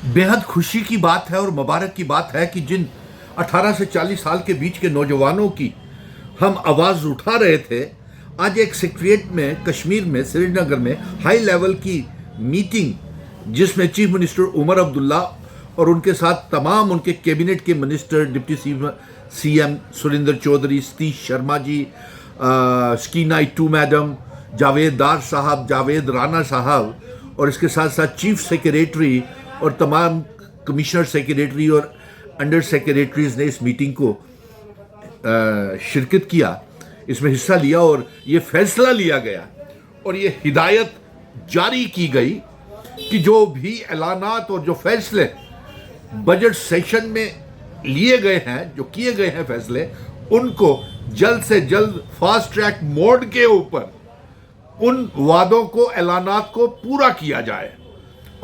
बेहद खुशी की बात है और मुबारक की बात है कि जिन 18 से 40 साल के बीच के नौजवानों की हम आवाज़ उठा रहे थे, आज एक सेक्रेटरीट में कश्मीर में श्रीनगर में हाई लेवल की मीटिंग, जिसमें चीफ मिनिस्टर उमर अब्दुल्ला और उनके साथ तमाम उनके कैबिनेट के minister, deputy CM Surendra Choudhary, Satish Sharma ji, Sakina Itoo madam, Javed Dar साहब, जावेद राना साहब और इसके साथ साथ चीफ सेक्रेटरी और तमाम कमिश्नर सेक्रेटरी और अंडर सेक्रेटरीज ने इस मीटिंग को शिरकत किया, इसमें हिस्सा लिया और ये फैसला लिया गया और ये हिदायत जारी की गई कि जो भी ऐलानात और जो फैसले बजट सेशन में लिए गए हैं, जो किए गए हैं फैसले, उनको जल्द से जल्द फास्ट ट्रैक मोड के ऊपर उन वादों को, ऐलानात को पूरा किया जाए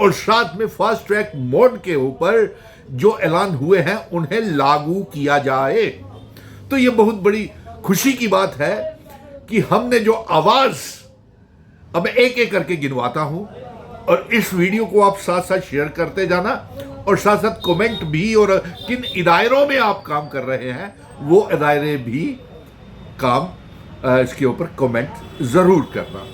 और साथ में फास्ट ट्रैक मोड के ऊपर जो ऐलान हुए हैं उन्हें लागू किया जाए। तो ये बहुत बड़ी खुशी की बात है कि हमने जो आवाज, अब एक एक करके गिनवाता हूं और इस वीडियो को आप साथ साथ शेयर करते जाना और साथ साथ कमेंट भी, और किन इदारों में आप काम कर रहे हैं वो इदारे भी काम इसके ऊपर कमेंट जरूर करना,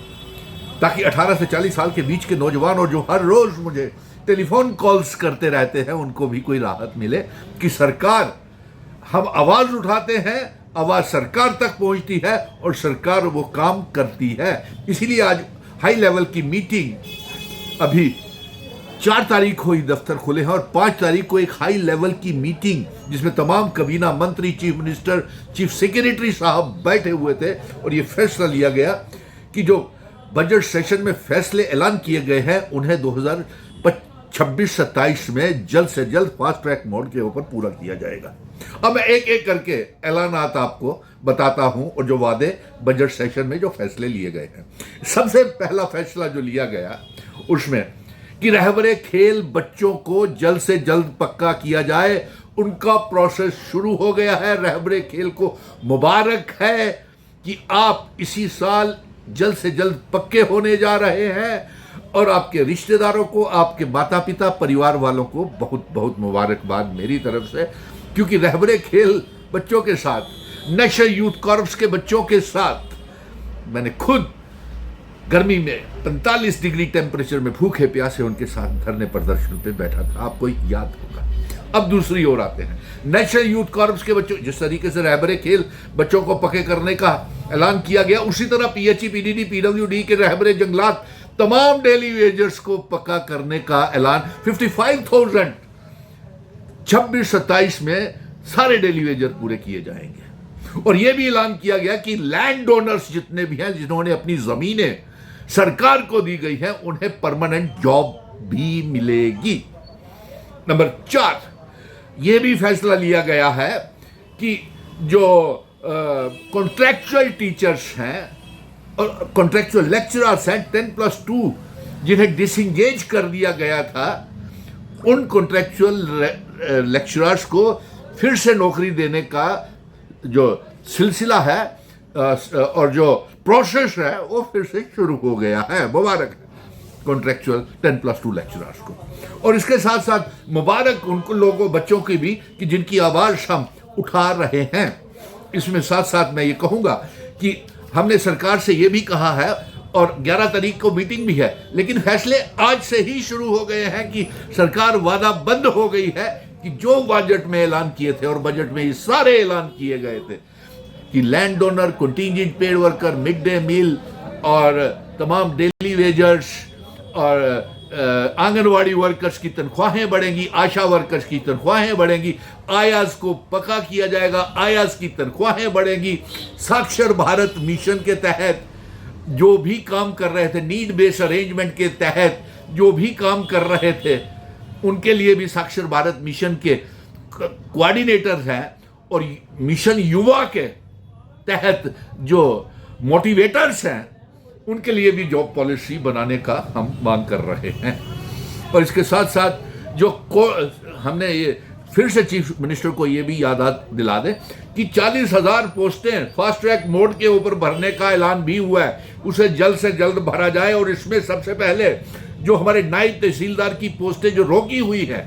ताकि 18 से 40 साल के बीच के नौजवान और जो हर रोज मुझे टेलीफोन कॉल्स करते रहते हैं उनको भी कोई राहत मिले कि सरकार, हम आवाज उठाते हैं, आवाज सरकार तक पहुंचती है और सरकार वो काम करती है। इसीलिए आज हाई लेवल की मीटिंग, अभी 4 तारीख को ही दफ्तर खुले हैं और 5 तारीख को एक हाई लेवल की मीटिंग जिसमें तमाम कबीना मंत्री, चीफ मिनिस्टर, चीफ सेक्रेटरी साहब बैठे हुए थे और ये फैसला लिया गया कि जो बजट सेशन में फैसले ऐलान किए गए हैं उन्हें 2026-27 में जल्द से जल्द फास्ट ट्रैक मोड के ऊपर पूरा किया जाएगा। अब मैं एक एक करके ऐलानात आपको बताता हूं और जो वादे बजट सेशन में जो फैसले लिए गए हैं। सबसे पहला फैसला जो लिया गया उसमें कि रहबरे खेल बच्चों को जल्द से जल्द पक्का किया जाए। उनका प्रोसेस शुरू हो गया है। रहबरे खेल को मुबारक है कि आप इसी साल जल्द से जल्द पक्के होने जा रहे हैं और आपके रिश्तेदारों को, आपके माता पिता, परिवार वालों को बहुत बहुत मुबारकबाद मेरी तरफ से, क्योंकि रहबरे खेल बच्चों के साथ, नेशनल यूथ कॉर्प्स के बच्चों के साथ मैंने खुद गर्मी में 45 डिग्री टेम्परेचर में भूखे प्यासे उनके साथ धरने प्रदर्शन पे बैठा था, आपको याद होगा। अब दूसरी ओर आते हैं, नेशनल यूथ कॉर्प्स के बच्चों, जिस तरीके से रहबरे खेल बच्चों को पक्के करने का ऐलान किया गया, उसी तरह पीएचई, पीडीडी, पीडब्ल्यूडी के रहबरे जंगलात तमाम डेली वेजर्स को पक्का करने का ऐलान 55,000 26-27 में सारे डेली वेजर पूरे किए जाएंगे। और यह भी ऐलान किया गया कि लैंड ओनर्स जितने भी हैं, जिन्होंने अपनी जमीनें सरकार को दी गई है, उन्हें परमानेंट जॉब भी मिलेगी। नंबर 4, यह भी फैसला लिया गया है कि जो कॉन्ट्रैक्चुअल टीचर्स हैं और कॉन्ट्रैक्चुअल लेक्चरर्स हैं 10+2 जिन्हें डिसएंगेज कर दिया गया था, उन कॉन्ट्रैक्चुअल लेक्चरर्स को फिर से नौकरी देने का जो सिलसिला है और जो प्रोसेस है वो फिर से शुरू हो गया है। मुबारक है कॉन्ट्रैक्चुअल 10+2 लेक्चरर्स को। और इसके साथ साथ मुबारक उनको लोगों, बच्चों की भी, कि जिनकी आवाज हम उठा रहे हैं। इसमें साथ साथ मैं ये कहूंगा कि हमने सरकार से ये भी कहा है और 11 तारीख को मीटिंग भी है, लेकिन फैसले आज से ही शुरू हो गए हैं कि सरकार वादा बंद हो गई है कि जो बजट में ऐलान किए थे, और बजट में ये सारे ऐलान किए गए थे कि land owner, contingent paid worker, mid day meal और तमाम डेली वेजर्स और आंगनवाड़ी वर्कर्स की तनख्वाहें बढ़ेंगी, आशा वर्कर्स की तनख्वाहें बढ़ेंगी, आयाज को पक्का किया जाएगा, आयाज की तनख्वाहें बढ़ेंगी। साक्षर भारत मिशन के तहत जो भी काम कर रहे थे, नीड बेस्ड अरेंजमेंट के तहत जो भी काम कर रहे थे, उनके लिए भी साक्षर भारत मिशन के कोऑर्डिनेटर्स हैं और मिशन युवा के तहत जो मोटिवेटर्स हैं, उनके लिए भी जॉब पॉलिसी बनाने का हम मांग कर रहे हैं। और इसके साथ साथ जो हमने ये फिर से चीफ मिनिस्टर को ये भी याद दिला दें कि 40,000 पोस्टें फास्ट ट्रैक मोड के ऊपर भरने का ऐलान भी हुआ है, उसे जल्द से जल्द भरा जाए। और इसमें सबसे पहले जो हमारे नायब तहसीलदार की पोस्टें जो रोकी हुई है,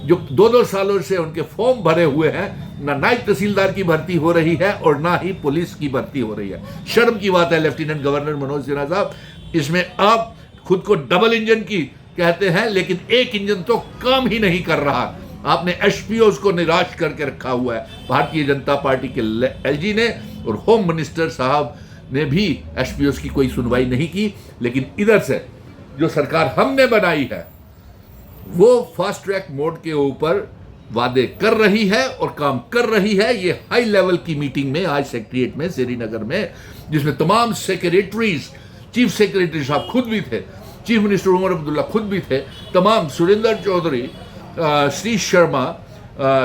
जो 2-2 सालों से उनके फॉर्म भरे हुए हैं, ना नायब तहसीलदार की भर्ती हो रही है और ना ही पुलिस की भर्ती हो रही है। शर्म की बात है लेफ्टिनेंट गवर्नर मनोज सिन्हा साहब, इसमें आप खुद को डबल इंजन की कहते हैं, लेकिन एक इंजन तो काम ही नहीं कर रहा। आपने एसपीओज को निराश करके रखा हुआ है भारतीय जनता पार्टी के एलजी ने, और होम मिनिस्टर साहब ने भी एसपीओज की कोई सुनवाई नहीं की। लेकिन इधर से जो सरकार हमने बनाई है वो फास्ट ट्रैक मोड के ऊपर वादे कर रही है और काम कर रही है। ये हाई लेवल की मीटिंग में आज सेक्रेटरीट में श्रीनगर में, जिसमें तमाम सेक्रेटरीज, चीफ सेक्रेटरी साहब खुद भी थे, चीफ मिनिस्टर उमर अब्दुल्ला खुद भी थे, तमाम सुरेंद्र चौधरी, श्री शर्मा,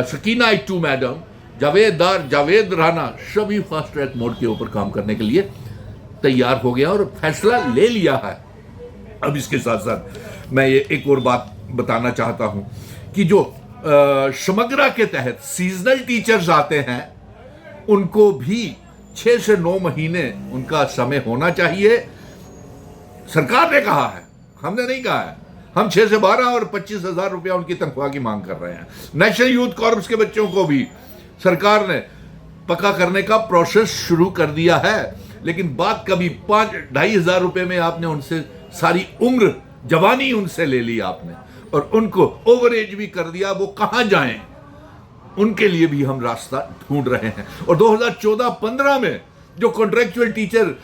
सकीना इट्टू मैडम, जावेद राणा, सभी फास्ट ट्रैक मोड के ऊपर काम करने के लिए तैयार हो गया और फैसला ले लिया है। अब इसके साथ साथ मैं ये एक और बात बताना चाहता हूं कि जो समग्रा के तहत सीजनल टीचर्स आते हैं उनको भी 6 से 9 महीने उनका समय होना चाहिए। सरकार ने कहा है, हमने नहीं कहा है। हम 6 से 12 और 25,000 रुपया उनकी तनख्वाह की मांग कर रहे हैं। नेशनल यूथ कॉर्प्स के बच्चों को भी सरकार ने पक्का करने का प्रोसेस शुरू कर दिया है, लेकिन बात कभी 5-2,500 रुपए में आपने उनसे सारी उम्र जवानी उनसे ले ली आपने, और उनको ओवर एज भी कर दिया। वो कहां जाएं, उनके लिए भी हम रास्ता ढूंढ रहे हैं। और 2014-15 में जो contractual teacher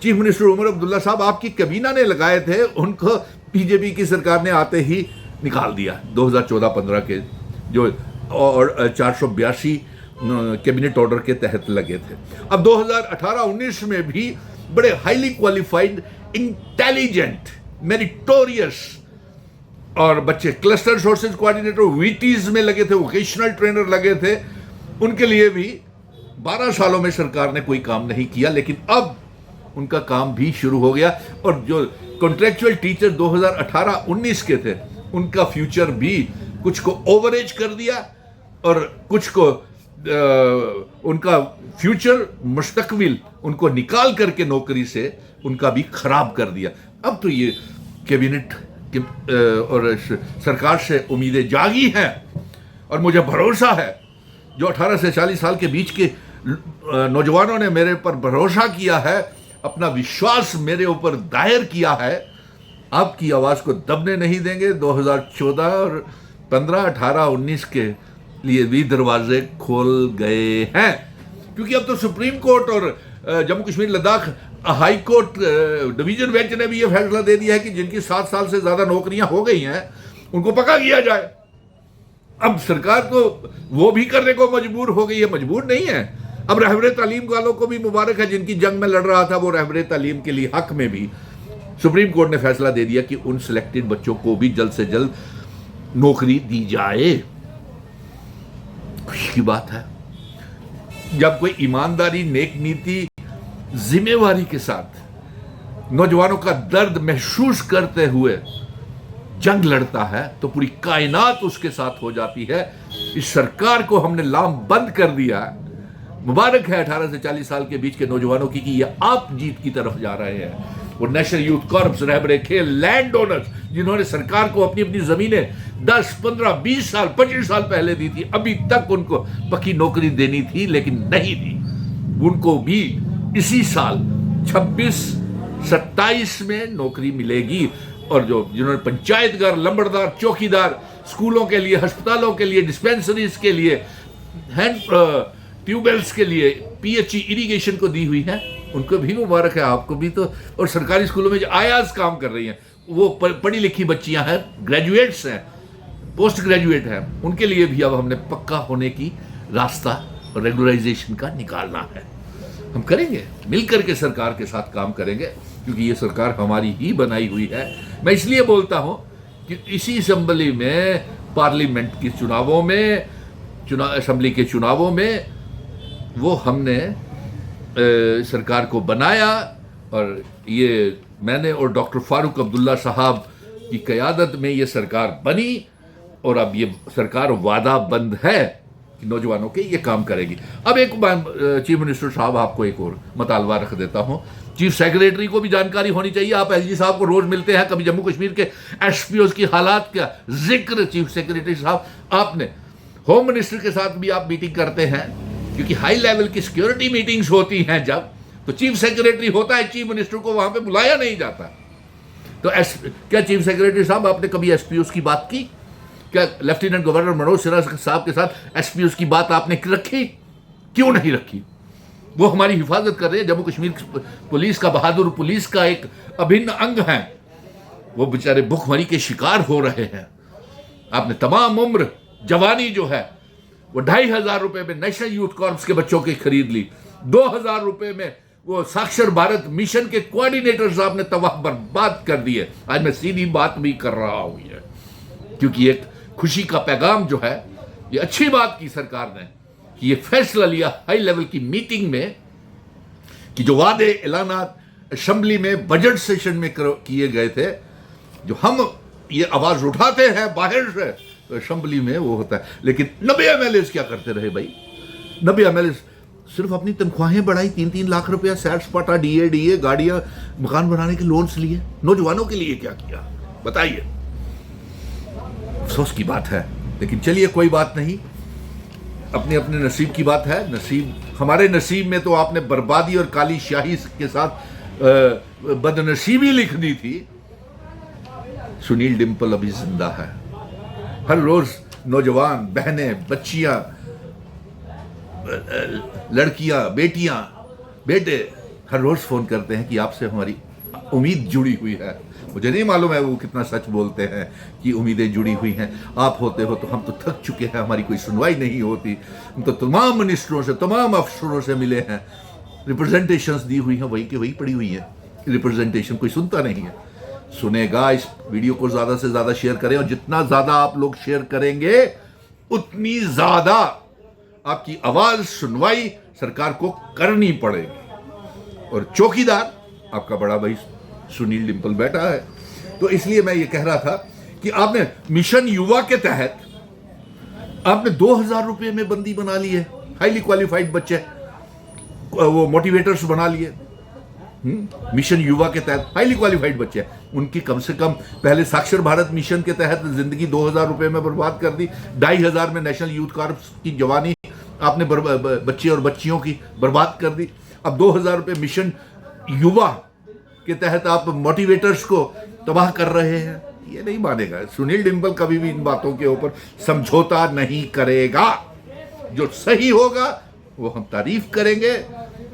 chief minister Omar Abdullah साहब आपकी कैबिना ने लगाए थे, उनको बीजेपी की सरकार ने आते ही निकाल दिया। 2014-15 के जो और 482 कैबिनेट ऑर्डर के तहत लगे थे। अब 2018-19 में भी बड़े हाईली क्वालिफाइड, इंटेलिजेंट, मेरिटोरियस और बच्चे क्लस्टर सोर्सेज कोऑर्डिनेटर वीटीज में लगे थे, वोकेशनल ट्रेनर लगे थे, उनके लिए भी 12 सालों में सरकार ने कोई काम नहीं किया। लेकिन अब उनका काम भी शुरू हो गया, और जो कॉन्ट्रेक्चुअल टीचर 2018-19 के थे उनका फ्यूचर भी कुछ को ओवरेज कर दिया और कुछ को उनका फ्यूचर मुस्तकबिल उनको निकाल करके नौकरी से उनका भी खराब कर दिया। अब तो ये कैबिनेट और सरकार से उम्मीदें जागी हैं, और मुझे भरोसा है जो 18 से 40 साल के बीच के नौजवानों ने मेरे पर भरोसा किया है, अपना विश्वास मेरे ऊपर दायर किया है, आपकी आवाज को दबने नहीं देंगे। 2014 और 15, 18, 19 के लिए भी दरवाजे खोल गए हैं, क्योंकि अब तो सुप्रीम कोर्ट और Jammu Kashmir Ladakh high court division bench ने भी यह फैसला दे दिया है कि जिनकी 7 साल से ज्यादा नौकरियां हो गई हैं उनको पक्का किया जाए। अब सरकार तो वो भी करने को मजबूर हो गई है, मजबूर नहीं है। अब रहबरे तालीम वालों को भी मुबारक है, जिनकी जंग में लड़ रहा था वो रहबरे तालीम के लिए हक में भी सुप्रीम कोर्ट ने फैसला दे दिया कि उन सिलेक्टेड बच्चों को भी जल्द से जल्द नौकरी दी जाए। खुशी की बात है जब कोई ईमानदारी, नेक नीति, जिम्मेवारी के साथ नौजवानों का दर्द महसूस करते हुए जंग लड़ता है तो पूरी कायनात उसके साथ हो जाती है। इस सरकार को हमने लाम बंद कर दिया। मुबारक है 18 से 40 साल के बीच के नौजवानों की कि ये आप जीत की तरफ जा रहे हैं। और नेशनल यूथ कॉर्प्स, रहबरे खेल, लैंड ओनर्स जिन्होंने सरकार को अपनी अपनी जमीनें 10, 15, 20 साल, 25 साल पहले दी थी, अभी तक उनको पक्की नौकरी देनी थी लेकिन नहीं दी, उनको भी इसी साल 26-27 में नौकरी मिलेगी। और जो जिन्होंने पंचायतगार, लंबड़दार, चौकीदार, स्कूलों के लिए, अस्पतालों के लिए, डिस्पेंसरीज के लिए, हैंड ट्यूबवेल्स के लिए, पीएचई इरिगेशन को दी हुई है, उनको भी मुबारक है, आपको भी। तो और सरकारी स्कूलों में जो आयाज काम कर रही हैं वो पढ़ी लिखी बच्चियां हैं, ग्रेजुएट्स हैं, पोस्ट ग्रेजुएट हैं, उनके लिए भी अब हमने पक्का होने की रास्ता और रेगुलराइजेशन का निकालना है। हम करेंगे, मिलकर के सरकार के साथ काम करेंगे, क्योंकि ये सरकार हमारी ही बनाई हुई है। मैं इसलिए बोलता हूं कि इसी असेंबली में, पार्लियामेंट के चुनावों में, असेंबली के चुनावों में वो हमने सरकार को बनाया, और ये मैंने और डॉक्टर फारूक अब्दुल्ला साहब की क़यादत में ये सरकार बनी, और अब ये सरकार वादाबंद है कि नौजवानों के ये काम करेगी। अब एक चीफ मिनिस्टर साहब, आपको एक और मुतालबा रख देता हूँ चीफ सेक्रेटरी को भी जानकारी होनी चाहिए। आप एलजी साहब को रोज मिलते हैं, कभी जम्मू कश्मीर के एसपीओ की हालात का जिक्र चीफ सेक्रेटरी साहब आपने, होम मिनिस्टर के साथ भी आप मीटिंग करते हैं, क्योंकि हाई लेवल की सिक्योरिटी मीटिंग्स होती हैं जब, तो चीफ सेक्रेटरी होता है, चीफ मिनिस्टर को वहां पे बुलाया नहीं जाता। तो क्या चीफ सेक्रेटरी साहब आपने कभी एसपीओ की बात की? क्या लेफ्टिनेंट गवर्नर मनोज सिन्हा साहब के साथ एसपीओ की बात आपने रखी? क्यों नहीं रखी? वो हमारी हिफाजत कर रहे हैं। जम्मू कश्मीर पुलिस का, बहादुर पुलिस का एक अभिन्न अंग है। वो बेचारे भुखमरी के शिकार हो रहे हैं। आपने तमाम उम्र जवानी जो है वो 2,500 रुपए में नेशनल यूथ कॉर्प्स के बच्चों की खरीद ली। 2,000 रुपए में वो साक्षर भारत मिशन के कोऑर्डिनेटर्स आपने तबाह बर्बाद कर दिए। आज मैं सीधी बात भी कर रहा हूं ये, क्योंकि एक खुशी का पैगाम जो है, ये अच्छी बात की सरकार ने कि ये फैसला लिया हाई लेवल की मीटिंग में कि जो वादे ऐलानात असेंबली में बजट सेशन में किए गए थे, जो हम ये आवाज उठाते हैं बाहर से, तो असेंबली में वो होता है। लेकिन 90 एमएलए क्या करते रहे भाई? 90 एमएलए सिर्फ अपनी तनख्वाहें बढ़ाई, 3-3 लाख रुपया सैर सपाटा, डीए गाड़ियां, मकान बनाने के लोन्स लिए। नौजवानों के लिए क्या किया बताइए? अफसोस की बात है, लेकिन चलिए कोई बात नहीं, अपने अपने नसीब की बात है। नसीब, हमारे नसीब में तो आपने बर्बादी और काली शाही के साथ बदनसीबी लिख दी थी। सुनील डिंपल अभी जिंदा है। हर रोज नौजवान बहनें, बच्चियां, लड़कियां, बेटियां, बेटे हर रोज फोन करते हैं कि आपसे हमारी उम्मीद जुड़ी हुई है। मुझे नहीं मालूम है वो कितना सच बोलते हैं कि उम्मीदें जुड़ी हुई हैं। आप होते हो तो हम तो थक चुके हैं, हमारी कोई सुनवाई नहीं होती। हम तो तमाम मिनिस्टरों से, तमाम अफसरों से मिले हैं, रिप्रेजेंटेशंस दी हुई हैं, वही की वही पड़ी हुई है। रिप्रेजेंटेशन कोई सुनता नहीं है। सुनेगा। इस वीडियो को ज्यादा से ज्यादा शेयर करें, और जितना ज्यादा आप लोग शेयर करेंगे उतनी ज्यादा आपकी आवाज, सुनवाई सरकार को करनी पड़ेगी। और चौकीदार आपका बड़ा भाई सुनील डिंपल बैठा है। तो इसलिए मैं ये कह रहा था कि आपने मिशन युवा के तहत आपने 2,000 रुपए में बंदी बना ली है। हाईली क्वालिफाइड बच्चे, वो मोटिवेटर्स बना लिए। मिशन युवा के तहत हाईली क्वालिफाइड बच्चे, उनकी कम से कम पहले साक्षर भारत मिशन के तहत जिंदगी 2,000 रुपए में बर्बाद कर दी। 2,500 में नेशनल यूथ कॉर्प्स की जवानी आपने बच्चे और बच्चियों की बर्बाद कर दी। अब 2,000 रुपए मिशन युवा के तहत आप मोटिवेटर्स को तबाह कर रहे हैं। ये नहीं मानेगा। सुनील डिंपल कभी भी इन बातों के ऊपर समझौता नहीं करेगा। जो सही होगा वो हम तारीफ करेंगे,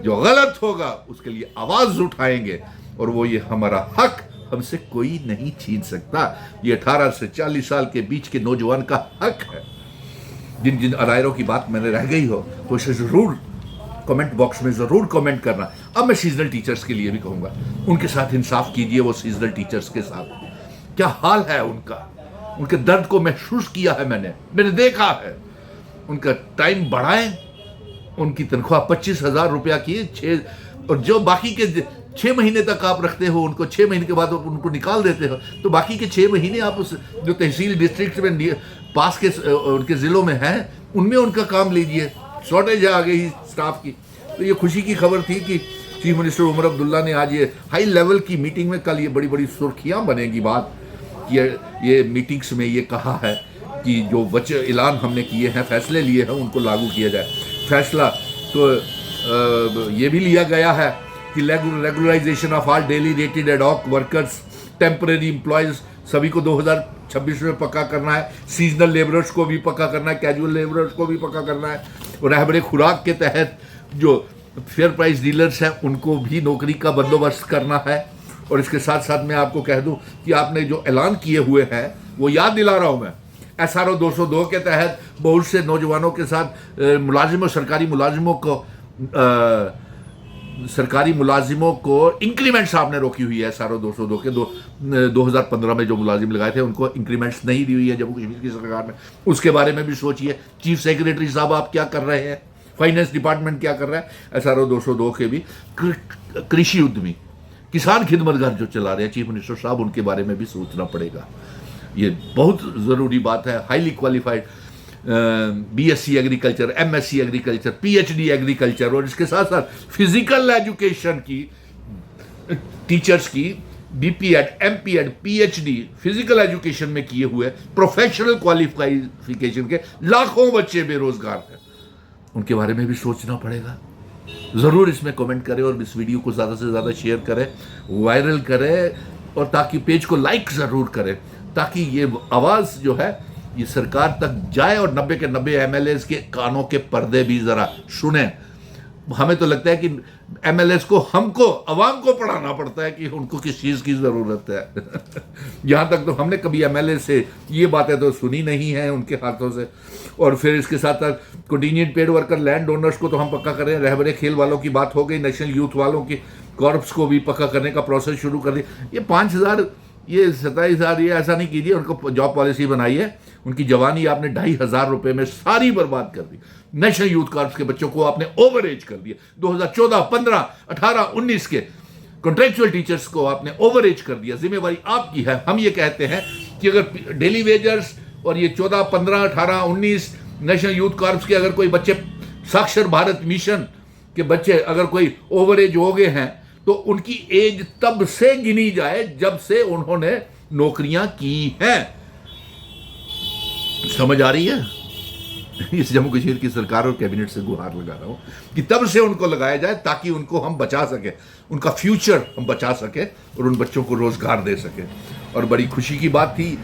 जो गलत होगा उसके लिए आवाज उठाएंगे, और वो ये हमारा हक हमसे कोई नहीं छीन सकता। ये 18 से 40 साल के बीच के नौजवान का हक है। जिन जिन अदायरों की बात मैंने रह गई हो तो इसे जरूर कमेंट बॉक्स में जरूर कमेंट करना। अब मैं सीजनल टीचर्स के लिए भी कहूंगा, उनके साथ इंसाफ कीजिए। वो सीजनल टीचर्स के साथ क्या हाल है उनका, उनके दर्द को महसूस किया है मैंने देखा है। उनका टाइम बढ़ाएं, उनकी तनख्वाह 25,000 रुपया की 6, और जो बाकी के 6 महीने तक आप रखते हो उनको, 6 महीने के बाद उनको निकाल देते हो, तो बाकी के 6 महीने आप उस जो तहसील डिस्ट्रिक्ट में पास के उनके जिलों में है उनमें उनका काम लीजिए। शॉर्टेज आ गई स्टाफ की। तो ये खुशी की खबर थी कि चीफ मिनिस्टर उमर अब्दुल्ला ने आज ये हाई लेवल की मीटिंग में, कल ये बड़ी बड़ी सुर्खियां बनेगी बात, ये मीटिंग्स में ये कहा है कि जो बच्चे ऐलान हमने किए हैं, फैसले लिए हैं, उनको लागू किया जाए। फैसला तो ये भी लिया गया है कि regularisation of all daily rated ad hoc workers, temporary employees सभी को 2026 में पक्का करना है। सीजनल लेबरर्स को भी पक्का करना है, कैजुअल लेबरर्स को भी पक्का करना है। और रहबरे खुराक के तहत जो फेयर प्राइस डीलर्स हैं उनको भी नौकरी का बंदोबस्त करना है। और इसके साथ साथ मैं आपको कह दूं कि आपने जो ऐलान किए हुए हैं वो याद दिला रहा हूं मैं। SRO 202 के तहत बहुत से नौजवानों के साथ मुलाजिमों, सरकारी मुलाजिमों को इंक्रीमेंट्स आपने रोकी हुई है। SRO 202 के 2015 में जो मुलाजिम लगाए थे उनको इंक्रीमेंट्स नहीं दी हुई है जम्मू कश्मीर की सरकार ने। उसके बारे में भी सोचिए। चीफ सेक्रेटरी साहब आप क्या कर रहे हैं, फाइनेंस डिपार्टमेंट क्या कर रहा है। SRO 202 के भी कृषि उद्यमी, किसान खिदमतगार जो चला रहे हैं चीफ मिनिस्टर साहब, उनके बारे में भी सोचना पड़ेगा। ये बहुत ज़रूरी बात है। Highly qualified BSc agriculture, MSc agriculture, PhD agriculture, और इसके साथ साथ फिजिकल एजुकेशन की टीचर्स की BPEd, MPEd, PhD physical education में किए हुए प्रोफेशनल क्वालिफिकेशन के लाखों बच्चे बेरोजगार हैं। उनके बारे में भी सोचना पड़ेगा। ज़रूर इसमें कमेंट करें और इस वीडियो को ज़्यादा से ज़्यादा शेयर करें, वायरल करें, और ताकि पेज को लाइक ज़रूर करें, ताकि ये आवाज़ जो है ये सरकार तक जाए और 90 के 90 एमएलएस के कानों के पर्दे भी ज़रा सुने। हमें तो लगता है कि एमएलएस को, हमको, अवाम को पढ़ाना पड़ता है कि उनको किस चीज़ की ज़रूरत है। यहाँ तक तो हमने कभी एमएलए से ये बातें तो सुनी नहीं है उनके हाथों से। और फिर इसके साथ साथ contingent paid worker, land owners को तो हम पक्का कर रहे हैं। रहबरे खेल वालों की बात हो गई, नेशनल यूथ वालों की कॉर्प्स को भी पक्का करने का प्रोसेस शुरू कर दिया। ये 5,000, ये 27,000, ये ऐसा नहीं कीजिए। उनको जॉब पॉलिसी बनाई है, उनकी जवानी आपने 2,500 रुपये में सारी बर्बाद कर दी। नेशनल यूथ कॉर्प्स के बच्चों को आपने ओवर एज कर दिया। 2014, 15, 18, 19 के कॉन्ट्रेक्चुअल टीचर्स को आपने ओवर एज कर दिया। जिम्मेवारी आपकी है। हम ये कहते हैं कि अगर डेली वेजर्स और ये 14, 15, 18, 19 नेशनल यूथ कॉर्प्स के अगर कोई बच्चे, साक्षर भारत मिशन के बच्चे अगर कोई ओवर एज हो गए हैं, तो उनकी एज तब से गिनी जाए जब से उन्होंने नौकरियां की हैं। समझ आ रही है? इस जम्मू कश्मीर की सरकार और कैबिनेट से गुहार लगा रहा हूं कि तब से उनको लगाया जाए, ताकि उनको हम बचा सके, उनका फ्यूचर हम बचा सके और उन बच्चों को रोजगार दे सके। और बड़ी खुशी की बात थी,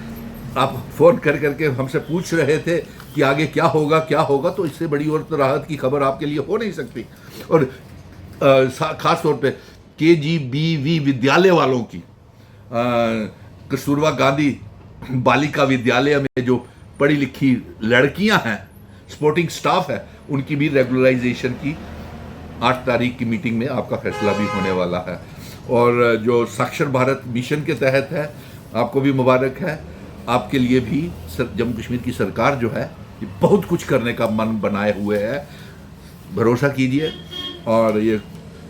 आप फोन कर करके हमसे पूछ रहे थे कि आगे क्या होगा क्या होगा, तो इससे बड़ी और तो राहत की खबर आपके लिए हो नहीं सकती। और खास तौर पे KGBV विद्यालय वालों की, कस्तूरबा गांधी बालिका विद्यालय में जो पढ़ी लिखी लड़कियां हैं, सपोर्टिंग स्टाफ है, उनकी भी रेगुलराइजेशन की 8 तारीख की मीटिंग में आपका फैसला भी होने वाला है। और जो साक्षर भारत मिशन के तहत है, आपको भी मुबारक है। आपके लिए भी जम्मू कश्मीर की सरकार जो है ये बहुत कुछ करने का मन बनाए हुए है, भरोसा कीजिए। और ये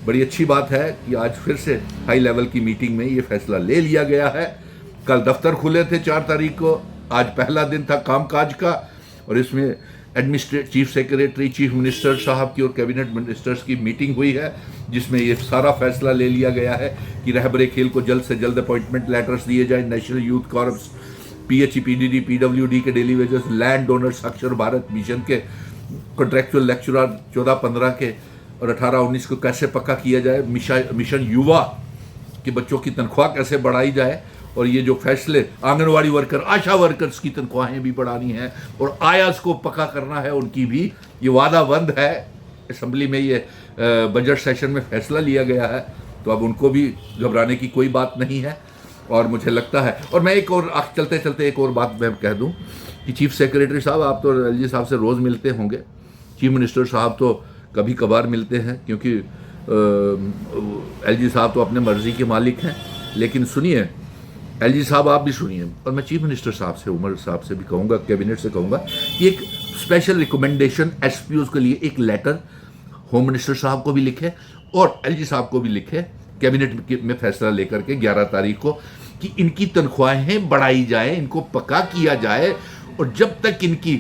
बड़ी अच्छी बात है कि आज फिर से हाई लेवल की मीटिंग में ये फैसला ले लिया गया है। कल दफ्तर खुले थे 4 तारीख को, आज पहला दिन था कामकाज का, और इसमें चीफ सेक्रेटरी, चीफ मिनिस्टर साहब की और कैबिनेट मिनिस्टर्स की मीटिंग हुई है, जिसमें ये सारा फैसला ले लिया गया है कि रहबरे खेल को जल्द से जल्द अपॉइंटमेंट लेटर्स दिए जाए। National youth corps, PHE, PDD, PWD के डेली वेजर्स, लैंड ओनर, साक्षर भारत मिशन के कॉन्ट्रेक्चुअल लेक्चरर 14-15 के और 18-19 को कैसे पक्का किया जाए। मिशन युवा के बच्चों की तनख्वाह कैसे बढ़ाई जाए। और ये जो फैसले, आंगनवाड़ी वर्कर, आशा वर्कर्स की तनख्वाहें भी बढ़ानी है और आयास को पक्का करना है, उनकी भी ये वादाबंद है। असेंबली में ये बजट सेशन में फैसला लिया गया है, तो अब उनको भी घबराने की कोई बात नहीं है। और मुझे लगता है, और मैं एक और चलते चलते एक और बात मैं कह दूं कि चीफ सेक्रेटरी साहब, आप तो LG साहब से रोज़ मिलते होंगे, चीफ मिनिस्टर साहब तो कभी कभार मिलते हैं, क्योंकि LG साहब तो अपने मर्जी के मालिक हैं। लेकिन सुनिए, LG साहब आप भी सुनिए, और मैं चीफ मिनिस्टर साहब से, उमर साहब से भी कहूँगा, कैबिनेट से कहूँगा कि एक स्पेशल रिकमेंडेशन SPOs के लिए एक लेटर होम मिनिस्टर साहब को भी लिखे और LG साहब को भी लिखे, कैबिनेट में फैसला लेकर के 11 तारीख को, कि इनकी तनख्वाहें बढ़ाई जाए, इनको पक्का किया जाए। और जब तक इनकी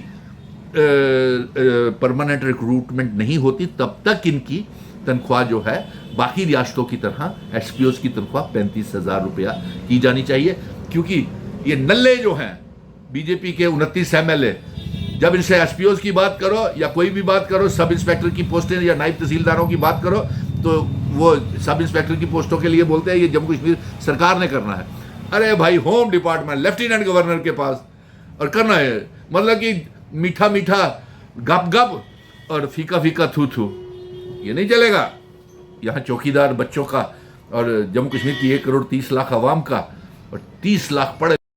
परमानेंट रिक्रूटमेंट नहीं होती, तब तक इनकी तनख्वाह जो है बाकी रियासतों की तरह SPOs की तनख्वाह 35,000 रुपया की जानी चाहिए। क्योंकि ये नल्ले जो हैं बीजेपी के 29 MLA, जब इनसे SPOs की बात करो या कोई भी बात करो, सब इंस्पेक्टर की पोस्टें या नायब तहसीलदारों की बात करो, तो वो सब इंस्पेक्टर की पोस्टों के लिए बोलते हैं ये जम्मू कश्मीर सरकार ने करना है। अरे भाई, होम डिपार्टमेंट लेफ्टिनेंट गवर्नर के पास और करना है, मतलब कि मीठा मीठा गप गप और फीका फीका थू थू, ये नहीं चलेगा। यहाँ चौकीदार बच्चों का और जम्मू कश्मीर की 1 करोड़ 30 लाख आवाम का और 30 लाख पढ़े